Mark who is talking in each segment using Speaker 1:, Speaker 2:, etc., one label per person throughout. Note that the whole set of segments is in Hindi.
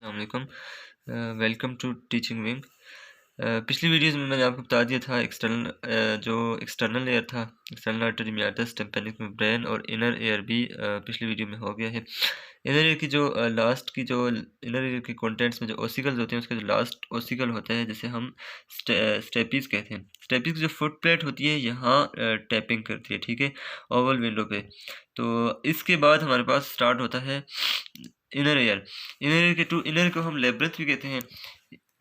Speaker 1: अस्सलामुअलैकुम। Welcome to teaching wing. पिछली वीडियोस में मैंने आपको बता दिया था जो एक्सटर्नल लेयर था, external artery meatus tympanic membrane और इनर एयर भी पिछली वीडियो में हो गया है। इनर एयर की जो लास्ट की जो इनर एयर के कंटेंट्स में जो ओसिकल्स होते हैं, उसका जो लास्ट ओसिकल होता है जिसे हम स्टेपीज कहते हैं। स्टेपीज की जो फुट प्लेट होती है यहाँ टैपिंग करती है, ठीक है, ओवल विंडो पे। तो इसके बाद हमारे पास स्टार्ट होता है इनर एयर। इनर एयर को हम लेब्रिंथ भी कहते हैं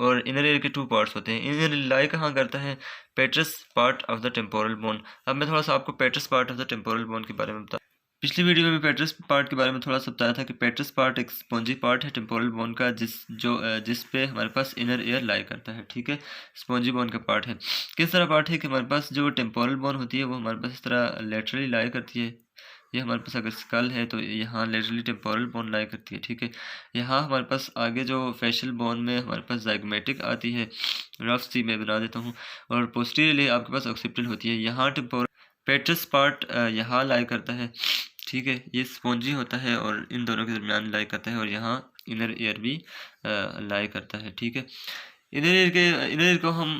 Speaker 1: और इनर एयर के टू पार्ट्स होते हैं। इनर लाई कहाँ करता है? पेट्रस part of the temporal bone. अब मैं थोड़ा सा आपको पेट्रस part of the temporal bone के बारे में बता। पिछली वीडियो में भी पेट्रस पार्ट के बारे में थोड़ा सा बताया था कि पेट्रस पार्ट एक स्पॉन्जी पार्ट है टेम्पोरल बोन का, जिस पे हमारे पास इनर एयर लाई करता है, ठीक है। स्पॉन्जी बोन का पार्ट है। किस तरह पार्ट है कि हमारे पास जो टेम्पोरल बोन होती है वो हमारे पास इस तरह लेटरली लाई करती है। ये हमारे पास अगर स्कल है तो यहाँ लेटरली टेम्पोरल बोन लाई करती है, ठीक है। यहाँ हमारे पास आगे जो फेशियल बोन में हमारे पास जाइगोमेटिक आती है, रफ सी मैं बना देता हूँ, और पोस्टीरियरली आपके पास ऑक्सीपिटल होती है। यहाँ टेम्पोरल पेट्रस पार्ट यहाँ लाई करता है, ठीक है। ये स्पॉन्जी होता है और इन दोनों के दरमियान लाई करता है, और यहाँ इनर एयर भी लाई करता है, ठीक है। इनर एयर को हम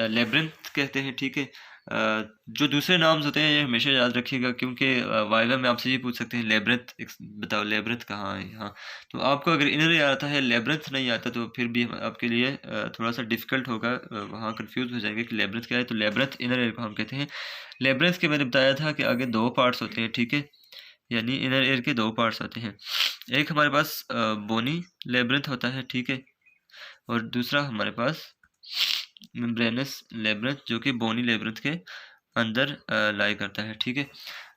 Speaker 1: लेब्रिंथ कहते हैं, ठीक है। जो दूसरे नाम्स होते हैं ये हमेशा याद रखिएगा, क्योंकि वाइवा में आपसे ये पूछ सकते हैं लेब्रिंथ बताओ, लेब्रिंथ कहाँ है यहाँ। तो आपको अगर इनर एयर आता है, लेब्रिंथ नहीं आता, तो फिर भी आपके लिए थोड़ा सा डिफिकल्ट होगा, वहाँ कंफ्यूज हो जाएंगे कि लेब्रिंथ क्या है। तो लेब्रिंथ इनर एयर को हम कहते हैं। लेब्रिंथ के मैंने बताया था कि आगे दो पार्ट्स होते हैं, ठीक है, यानी इनर एयर के दो पार्ट्स होते हैं। एक हमारे पास बोनी लेब्रिंथ होता है, ठीक है, और दूसरा हमारे पास मेम्ब्रेनस लेब्रिंथ जो कि बोनी लेब्रिंथ के अंदर लाई करता है, ठीक है।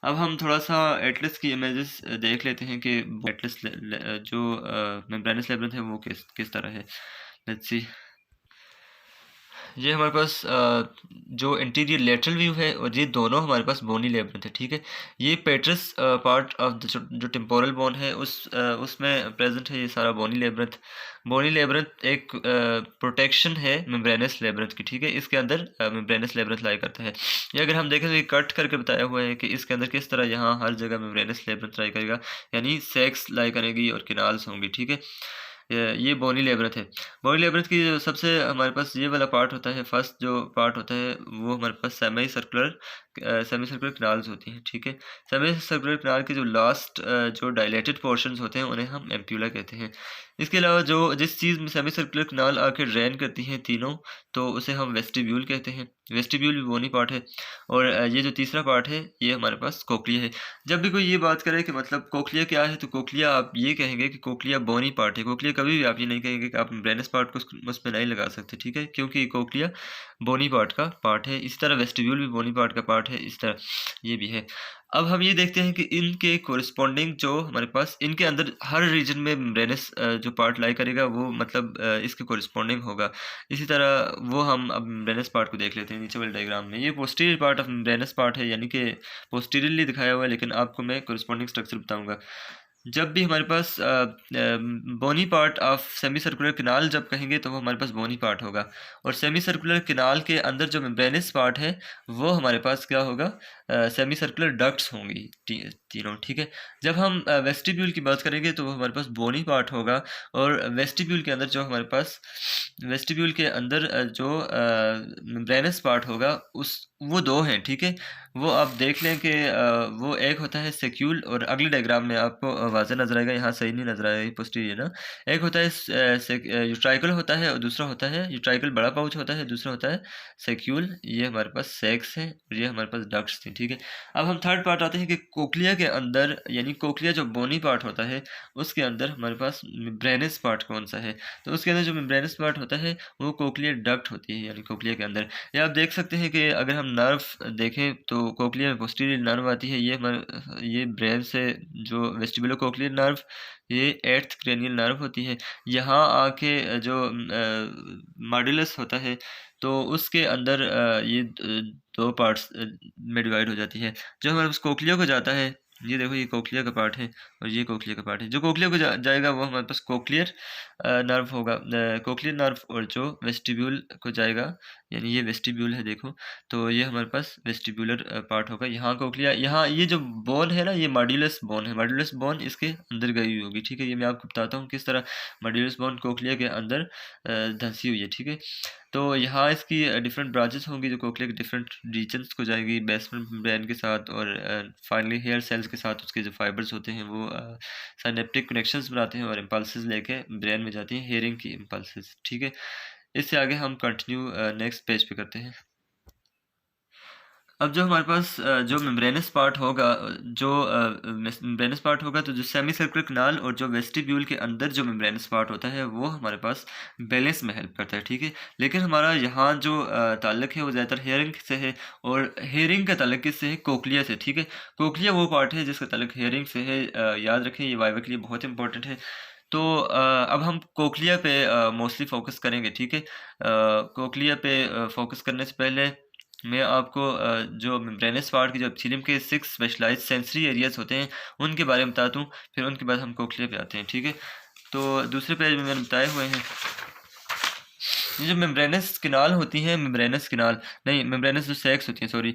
Speaker 1: अब हम थोड़ा सा एटलस की इमेजेस देख लेते हैं कि एटलस जो मेम्ब्रेनस लेब्रिंथ है वो किस तरह है। Let's see. ये हमारे पास जो इंटीरियर लेटरल व्यू है, और ये दोनों हमारे पास बोनी लेब्रिंथ है, ठीक है। ये पेट्रस पार्ट ऑफ द जो टेम्पोरल बोन है उसमें प्रेजेंट है ये सारा बोनी लेब्रिंथ। बोनी लेब्रिंथ एक प्रोटेक्शन है मेम्ब्रेनस लेब्रिंथ की, ठीक है। इसके अंदर मेम्ब्रेनस लेब्रिंथ लाई करता है। ये अगर हम देखें तो ये कट करके बताया हुआ है कि इसके अंदर किस तरह यहाँ हर जगह मेम्ब्रेनस लेब्रिंथ लाई करेगा, यानी सेक्स लाई करेगी और किनाल्स होंगी, ठीक है। ये बोनी लेब्रिंथ है। बोनी लेब्रिंथ की जो सबसे हमारे पास ये वाला पार्ट होता है, फर्स्ट जो पार्ट होता है वो हमारे पास सेमी सर्कुलर किनाल्स होती हैं, ठीक है। सेमी सर्कुलर किनाल के जो लास्ट जो डायलेटेड पोर्शंस होते हैं उन्हें हम एम्प्यूला कहते हैं। इसके अलावा जो जिस चीज़ में सेमी सर्कुलर किनाल आके ड्रेन करती हैं तीनों, तो उसे हम वेस्टिब्यूल कहते हैं। वेस्टिब्यूल भी बोनी पार्ट है। और ये जो तीसरा पार्ट है ये हमारे पास कोक्लिया है। जब भी कोई ये बात करे कि मतलब कोक्लिया क्या है, तो कोक्लिया आप ये कहेंगे कि कोक्लिया बोनी पार्ट है। कोक्लिया कभी भी आप ये नहीं कहेंगे कि आप ब्रेनस पार्ट को उस पर नहीं लगा सकते, ठीक है, क्योंकि कोक्लिया बोनी पार्ट का पार्ट है। इसी तरह वेस्टिब्यूल भी बोनी पार्ट का पार्ट है, इस तरह ये भी है। अब हम ये देखते हैं कि इनके कोरिस्पॉन्डिंग जो हमारे पास इनके अंदर हर रीजन में ब्रेनस जो पार्ट लाई करेगा वो मतलब इसके कोरिस्पॉन्डिंग होगा। इसी तरह वो हम अब ब्रेनस पार्ट को देख लेते हैं नीचे वाले डायग्राम में। ये पोस्टीरियर पार्ट ऑफ ब्रेनस पार्ट है, यानी कि पोस्टीरियरली दिखाया हुआ है, लेकिन आपको मैं कोरिस्पॉन्डिंग स्ट्रक्चर बताऊंगा। जब भी हमारे पास बोनी part of semi circular canal जब कहेंगे तो वो हमारे पास बोनी पार्ट होगा, और सेमी सर्कुलर किनाल के अंदर जो मेम्ब्रेनस पार्ट है वो हमारे पास क्या होगा, सेमी सर्कुलर डक्ट्स होंगी तीनों, ठीक है। जब हम वेस्टिब्यूल की बात करेंगे तो वो हमारे पास बोनी पार्ट होगा, और वेस्टिब्यूल के अंदर जो हमारे पास वेस्टिब्यूल के अंदर जो मेम्ब्रेनस पार्ट होगा उस वो दो हैं, ठीक है। वो आप देख लें कि वो एक होता है सेक्यूल, और अगले डायग्राम में आपको वाज़ह नजर आएगा, यहाँ सही नहीं नजर आएगा, पोस्टीरियर ना। एक होता है यूट्राइकल होता है, और दूसरा होता है यूट्राइकल बड़ा पाउच होता है, दूसरा होता है सेक्यूल। ये हमारे पास सेक्स है और ये हमारे पास डक्ट्स थे, ठीक है। अब हम थर्ड पार्ट आते हैं कि कोक्लिया के अंदर, यानी कोक्लिया जो बोनी पार्ट होता है उसके अंदर हमारे पास मेम्ब्रेनस पार्ट कौन सा है, तो उसके अंदर जो मेम्ब्रेनस पार्ट होता है वो कोक्लियर डक्ट होती है, यानी कोक्लिया के अंदर। या आप देख सकते हैं कि अगर हम नर्व देखें तो कोक्लिया में पोस्टीरियर नर्व आती है, ये ब्रेन से जो वेस्टिबुलो कोक्लियर नर्व, ये एट्थ क्रेनियल नर्व होती है। यहाँ आके जो मॉड्यूलस होता है तो उसके अंदर ये दो पार्ट्स में डिवाइड हो जाती है। जो हमारे पास कोक्लिया को जाता है ये देखो ये कोक्लिया का पार्ट है और ये कोक्लिया का पार्ट है। जो कोक्लिया को जाएगा वो हमारे पास कोक्लियर नर्व होगा, कोक्लियर नर्व, और जो वेस्टिब्यूल को जाएगा, यानी ये वेस्टिब्यूल है देखो, तो ये हमारे पास वेस्टिब्यूलर पार्ट होगा। यहाँ कोक्लिया, यहाँ ये जो बोन है ना, ये मॉड्यूलस बोन है, मॉड्यूलस बोन इसके अंदर गई हुई होगी, ठीक है। ये मैं आपको बताता हूँ किस तरह मॉड्यूलस बोन कोक्लिया के अंदर धंसी हुई है, ठीक है। तो यहाँ इसकी डिफरेंट ब्रांचेस होंगी जो कोक्लिया के डिफरेंट रीजन्स को जाएगी, बेसमेंट ब्रेन के साथ, और फाइनली हेयर सेल्स के साथ उसके जो फाइबर्स होते हैं वो साइनेप्टिक कनेक्शंस बनाते हैं और इम्पल्सेस लेके ब्रेन में जाती हैं, हेयरिंग की इम्पल्सेस, ठीक है। इससे आगे हम कंटिन्यू नेक्स्ट पेज पे करते हैं। अब जो हमारे पास जो मेम्ब्रेनस पार्ट होगा, जो मेम्ब्रेनस पार्ट होगा, तो जो सेमी सर्कुलर कनाल और जो वेस्टिब्यूल के अंदर जो मेम्ब्रेनस पार्ट होता है वो हमारे पास बैलेंस में हेल्प करता है, ठीक है। लेकिन हमारा यहाँ जो ताल्लुक है वो ज़्यादातर हेयरिंग से है, और हेयरिंग का ताल्लुक किससे है? कोक्लिया से, ठीक है। कोक्लिया वो पार्ट है जिसका ताल्लुक हेयरिंग से है, याद रखें, ये वाइवा के लिए बहुत इंपॉर्टेंट है। तो अब हम कोक्लिया पे मोस्टली फोकस करेंगे, ठीक है। कोक्लिया पे फोकस करने से पहले मैं आपको जो मेम्ब्रेनस पार्ट की जो एपिथेलियम के 6 स्पेशलाइज्ड सेंसरी एरियाज होते हैं उनके बारे में बताता हूँ, फिर उनके बाद हम कोक्लिया पे आते हैं, ठीक है। तो दूसरे पेज में मैंने बताए हुए हैं, ये जो मेम्ब्रेनस किनाल होती हैं, मेम्ब्रेनस किनाल नहीं, मेम्ब्रेनस जो सेक्स होती हैं, सॉरी,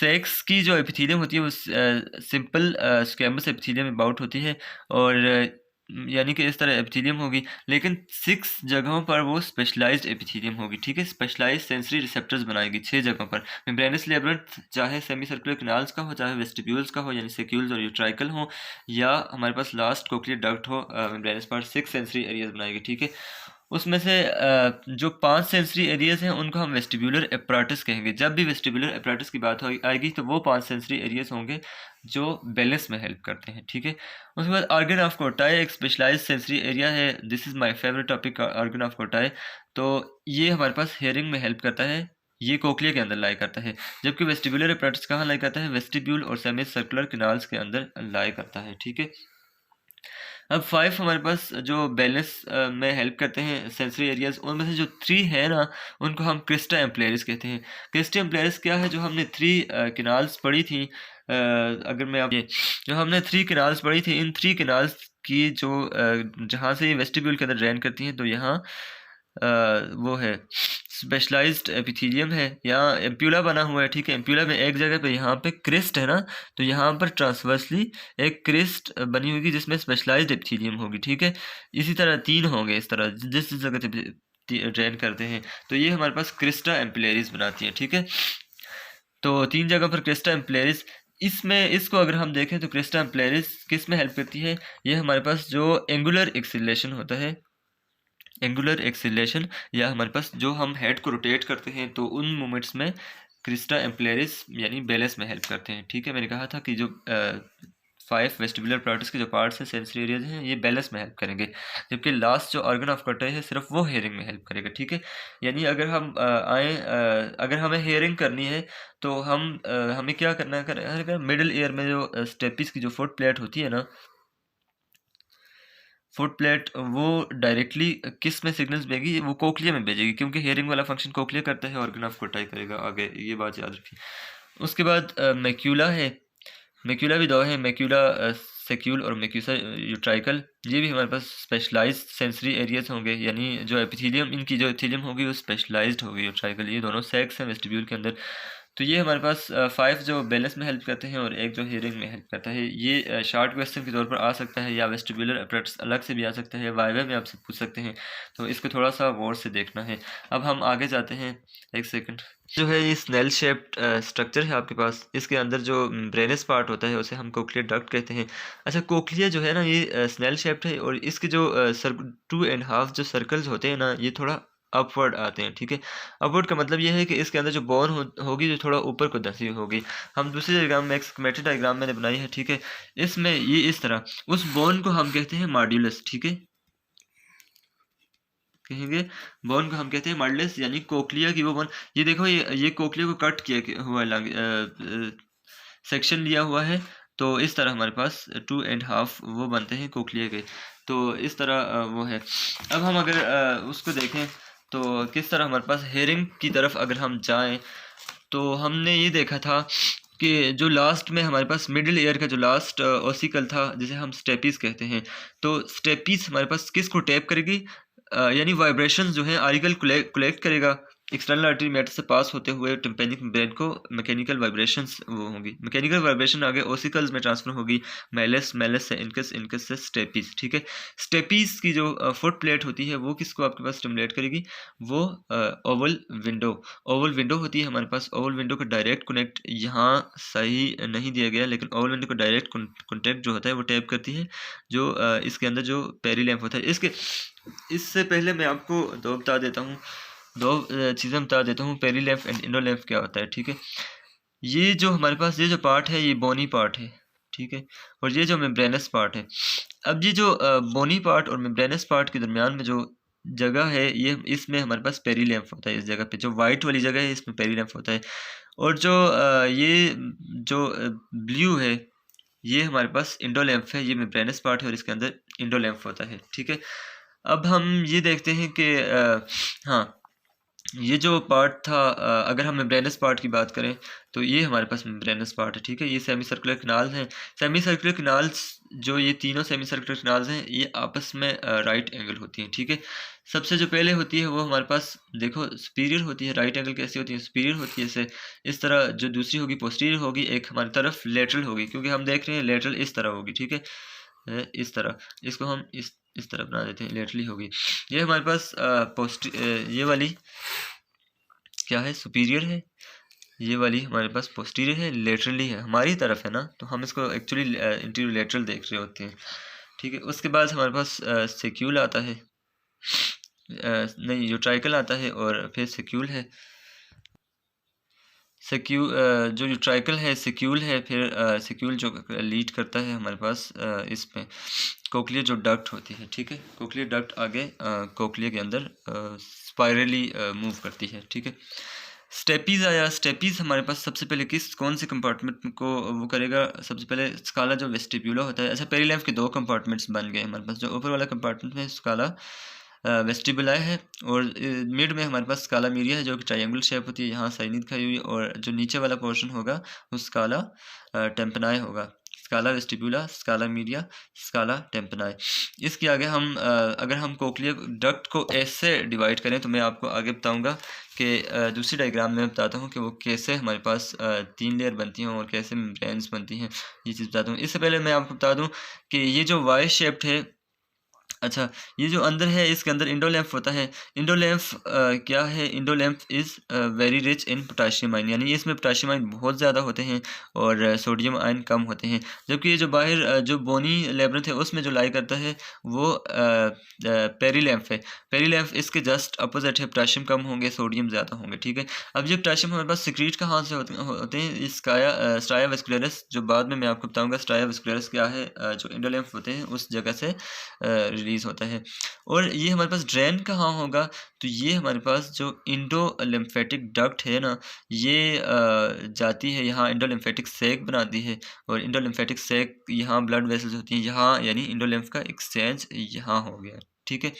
Speaker 1: सेक्स की जो एपिथेलियम होती है वो सिंपल स्क्वैमस एपिथेलियम अबाउट होती है, और यानी कि इस तरह एपिथेलियम होगी, लेकिन 6 जगहों पर वो स्पेशलाइज्ड एपिथेलियम होगी, ठीक है। स्पेशलाइज्ड सेंसरी रिसेप्टर्स बनाएगी 6 जगहों पर। मेम्ब्रेनस लेब्रिंथ चाहे सेमी सर्कुलर कैनाल्स का हो, चाहे वेस्टिब्यूल्स का हो, यानी सेक्यूल्स और यूट्राइकल हो, या हमारे पास लास्ट कोक्लियर डक्ट हो, मेम्ब्रेनस पार्ट 6 सेंसरी एरियाज बनाएगी, ठीक है। उसमें से जो 5 सेंसरी एरियाज हैं उनको हम वेस्टिब्यूलर एपराटस कहेंगे। जब भी वेस्टिब्यूलर एपराटस की बात आएगी तो वो 5 सेंसरी एरियाज होंगे जो बैलेंस में हेल्प करते हैं, ठीक है। उसके बाद ऑर्गन ऑफ कोटाई एक स्पेशलाइज्ड सेंसरी एरिया है। This is my favourite topic, organ of कोटाई। तो ये हमारे पास हेयरिंग में हेल्प करता है, ये कोक्लिया के अंदर लाई करता है, जबकि वेस्टिब्यूलर एपराटस कहाँ लाई करता है? वेस्टिब्यूल और सेमी सर्कुलर कैनाल्स के अंदर लाई करता है, ठीक है। अब 5 हमारे पास जो बैलेंस में हेल्प करते हैं सेंसरी एरियाज, उनमें से जो 3 है ना, उनको हम क्रिस्टा एम्पलेरिस कहते हैं। क्रिस्टा एम्पलेरिस क्या है? जो हमने 3 कैनाल्स पढ़ी थी, अगर मैं आप ये जो हमने 3 कैनाल्स पढ़ी थी, इन 3 कैनाल्स की जो जहाँ से ये वेस्टिब्यूल के अंदर ड्रेन करती हैं, तो यहाँ वो है स्पेशलाइज्ड एपिथेलियम है, यहाँ एम्प्यूला बना हुआ है, ठीक है। एम्प्यूला में एक जगह पे यहाँ पे क्रिस्ट है ना, तो यहाँ पर ट्रांसवर्सली एक क्रिस्ट बनी होगी जिसमें स्पेशलाइज्ड एपिथेलियम होगी, ठीक है। इसी तरह 3 होंगे इस तरह जिस जिस जगह से ड्रेन करते हैं, तो ये हमारे पास क्रिस्टा एम्पलेरिस बनाती है, ठीक है। तो 3 जगह पर क्रिस्टा एम्पलेरिस, इसमें इसको अगर हम देखें तो क्रिस्टा एम्पलेरिस किस में हेल्प करती है? ये हमारे पास जो एंगुलर एक्सीलरेशन होता है, एंगुलर एक्सीलरेशन, या हमारे पास जो हम हेड को रोटेट करते हैं, तो उन मोमेंट्स में क्रिस्टा एम्पलेरिस यानी बैलेंस में हेल्प करते हैं, ठीक है। मैंने कहा था कि जो 5 वेस्टिबुलर एपराटस के जो पार्ट्स हैं, सेंसरी एरियाज हैं, ये बैलेंस में हेल्प करेंगे, जबकि लास्ट जो ऑर्गन ऑफ कोटाई है सिर्फ वो हेयरिंग में हेल्प करेगा, ठीक है। यानी अगर हम अगर हमें हेयरिंग करनी है तो हमें क्या करना है? मिडिल ईयर में जो स्टेपिस की जो फुट प्लेट होती है ना, फुट प्लेट वो डायरेक्टली किस में सिग्नल्स भेजेगी? वो कोक्लिया में भेजेगी, क्योंकि हेयरिंग वाला फंक्शन कोक्लिया करता है, ऑर्गन ऑफ कोटाई करेगा आगे, ये बात याद रखिए। उसके बाद मैक्यूला है, मैक्यूला भी 2 है, मैक्यूला सेक्यूल और मैक्यूसा यूट्राइकल। ये भी हमारे पास स्पेशलाइज्ड सेंसरी एरियाज होंगे, यानी जो एपिथेलियम, इनकी जो एपिथेलियम होगी वो स्पेशलाइज्ड होगी यूट्राइकल। ये दोनों सेक्स हैं वेस्टिब्यूल के अंदर। तो ये हमारे पास 5 जो बैलेंस में हेल्प करते हैं और एक जो हेयरिंग में हेल्प करता है। ये शॉर्ट क्वेश्चन के तौर पर आ सकता है, या वेस्टिब्यूलर एपरेट्स अलग से भी आ सकता है, वाइवा में आपसे पूछ सकते हैं, तो इसको थोड़ा सा गौर से देखना है। अब हम आगे जाते हैं, एक सेकंड। जो है ये स्नेल शेप्ड स्ट्रक्चर है आपके पास, इसके अंदर जो ब्रेनस पार्ट होता है उसे हम कोक्लियर डक्ट कहते हैं। अच्छा, कोक्लिया जो है ना ये स्नेल शेप्ड है, और इसके जो 2.5 जो सर्कल्स होते हैं ना, ये थोड़ा अपवर्ड आते हैं, ठीक है। अपवर्ड का मतलब ये है कि इसके अंदर जो बोन होगी जो थोड़ा ऊपर को धंसी होगी। हम दूसरे डायग्राम में एक स्कीमेटिक डायग्राम मैंने बनाई है, ठीक है। इसमें ये इस तरह, उस बोन को हम कहते हैं मॉड्यूलस, ठीक है, कहेंगे बोन को हम कहते हैं मॉड्यूलस, यानी कोक्लिया की वो बोन। ये देखो, ये कोक्लिया को कट किया हुआ सेक्शन लिया हुआ है, तो इस तरह हमारे पास 2.5 वो बनते हैं कोक्लिया के, तो इस तरह वो है। अब हम अगर उसको देखें तो किस तरह हमारे पास हेयरिंग की तरफ अगर हम जाएं, तो हमने ये देखा था कि जो लास्ट में हमारे पास मिडिल ईयर का जो लास्ट ओसिकल था जिसे हम स्टेपीज कहते हैं, तो स्टेपीज हमारे पास किसको टैप करेगी, यानी वाइब्रेशंस जो हैं आर्टिकल कलेक्ट करेगा एक्सटर्नल आर्टरी मैटर से पास होते हुए टिम्पेनिक ब्रेन को मैकेनिकल वाइब्रेशंस वो होंगी, मैकेनिकल वाइब्रेशन आगे ओसिकल्स में ट्रांसफर होगी, मेलस मेलस से इनकस, इनकस से स्टेपीज। ठीक है, स्टेपीज की जो फुट प्लेट होती है वो किसको आपके पास स्टिमुलेट करेगी, वो ओवल विंडो, ओवल विंडो होती है हमारे पास। ओवल विंडो का डायरेक्ट कनेक्ट यहाँ सही नहीं दिया गया, लेकिन ओवल विंडो का डायरेक्ट कॉन्टेक्ट जो होता है वो टैप करती है जो इसके अंदर जो पेरीलैम्फ होता है। इससे पहले मैं आपको दो चीज़ें बता देता हूँ, पेरीलैम्फ एंड इंडोलैम्फ क्या होता है। ठीक है, ये जो हमारे पास ये जो पार्ट है ये बोनी पार्ट है, ठीक है, और ये जो मेम्ब्रेनस पार्ट है। अब ये जो बोनी पार्ट और मेम्ब्रेनस पार्ट के दरमियान में जो जगह है ये इसमें हमारे पास पेरीलैम्फ होता है। इस जगह पे जो वाइट वाली जगह है इसमें पेरीलैम्फ होता है, और जो ये जो ब्लू है ये हमारे पास इंडोलैम्फ है, ये मेम्ब्रेनस पार्ट है और इसके अंदर इंडोलैम्फ होता है। ठीक है, अब हम ये देखते हैं कि हाँ, ये जो पार्ट था अगर हम मेम्ब्रेनस पार्ट की बात करें तो ये हमारे पास मेम्ब्रेनस पार्ट है। ठीक है, ये सेमी सर्कुलर कैनाल्स हैं। सेमी सर्कुलर कैनाल्स जो ये तीनों सेमी सर्कुलर कैनाल्स हैं ये आपस में राइट एंगल होती हैं। ठीक है, सबसे जो पहले होती है वो हमारे पास देखो सुपीरियर होती है। राइट एंगल कैसी होती है, सुपीरियर होती है ऐसे, इस तरह। जो दूसरी होगी पोस्टीरियर होगी, एक हमारी तरफ लेटरल होगी, क्योंकि हम देख रहे हैं लेटरल इस तरह होगी। ठीक है, इस तरह, इसको हम इस तरह बना देते हैं, लेटरली होगी। ये हमारे पास ये वाली क्या है, सुपीरियर है, ये वाली हमारे पास पोस्टीरियर है, लेटरली है, हमारी तरफ है ना, तो हम इसको एक्चुअली इंटीरियर लेटरल देख रहे होते हैं। ठीक है, उसके बाद हमारे पास सेक्यूल आता है, नहीं यूट्राइकल आता है, और फिर सेक्यूल है। जो यूट्राइकल है सेक्यूल है, फिर सेक्यूल जो लीड करता है हमारे पास इसमें कोक्लियर जो डक्ट होती है। ठीक है, कोक्लियर डक्ट आगे कोक्लियर के अंदर स्पाइरली मूव करती है। ठीक है, स्टेपीज आया। स्टेपीज हमारे पास सबसे पहले कौन से कंपार्टमेंट को वो करेगा, सबसे पहले स्काला जो वेस्टिब्यूला होता है। अच्छा, पेरीलैम्फ के दो कंपार्टमेंट्स बन गए हमारे पास। जो ऊपर वाला कंपार्टमेंट में स्काला वेस्टिबुलाई है, और मिड में हमारे पास स्काला मीडिया है जो कि ट्रायंगल शेप होती है, यहाँ साइनिड खाई हुई, और जो नीचे वाला पोर्शन होगा वो स्काला टेम्पनाई होगा। Scala vestibuli, scala media, scala tympani. इसके आगे हम अगर हम कोक्लियर डक्ट को ऐसे डिवाइड करें तो मैं आपको आगे बताऊंगा कि दूसरी डायग्राम में बताता हूँ कि वो कैसे हमारे पास 3 लेयर बनती हैं और कैसे मेम्ब्रेन्स बनती हैं, ये चीज़ बताता हूँ। इससे पहले मैं आपको बता दूँ कि ये जो वाई शेप्ड है, अच्छा, ये जो अंदर है इसके अंदर इंडोलैम्फ होता है। इंडोलैम्फ क्या है, endolymph is very rich in potassium ion, यानी इसमें पोटाशियम आयन बहुत ज़्यादा होते हैं और सोडियम आयन कम होते हैं। जबकि ये जो बाहर जो बोनी लेब्रिंथ है उसमें जो लाई करता है वो पेरीलैम्फ है। पेरीलैम्फ इसके जस्ट अपोजिट है, पोटाशियम कम होंगे, सोडियम ज़्यादा होंगे। ठीक है, अब ये पोटाशियम हमारे पास सिक्रीट कहाँ से होते हैं, इस स्ट्राया वेस्कुलरस, जो बाद में मैं आपको बताऊँगा स्ट्राया वेस्कुलरस क्या है, जो इंडोलैम्फ होते हैं उस जगह से रिलीज़ होता है। और ये हमारे पास ड्रेन कहाँ होगा, तो ये हमारे पास जो इंडो लिम्फेटिक डक्ट है ना, ये जाती है यहाँ, इंडो लिम्फेटिक सैक बनाती है, और इंडो लिम्फेटिक सैक यहाँ ब्लड वेसल्स होती हैं यहाँ, यानी इंडो लिम्फ का एक्सचेंज यहाँ हो गया। ठीक है,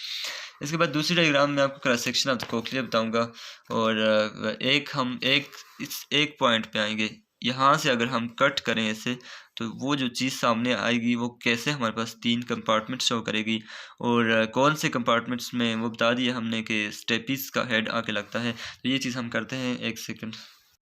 Speaker 1: इसके बाद दूसरी डायग्राम में आपको cross section of the cochlea बताऊंगा, और एक पॉइंट पे आएंगे। यहाँ से अगर हम कट करें ऐसे तो वो जो चीज़ सामने आएगी वो कैसे हमारे पास 3 कंपार्टमेंट शो करेगी, और कौन से कंपार्टमेंट्स में वो बता दिया हमने कि स्टेपीज का हेड आके लगता है। तो ये चीज़ हम करते हैं, एक सेकंड।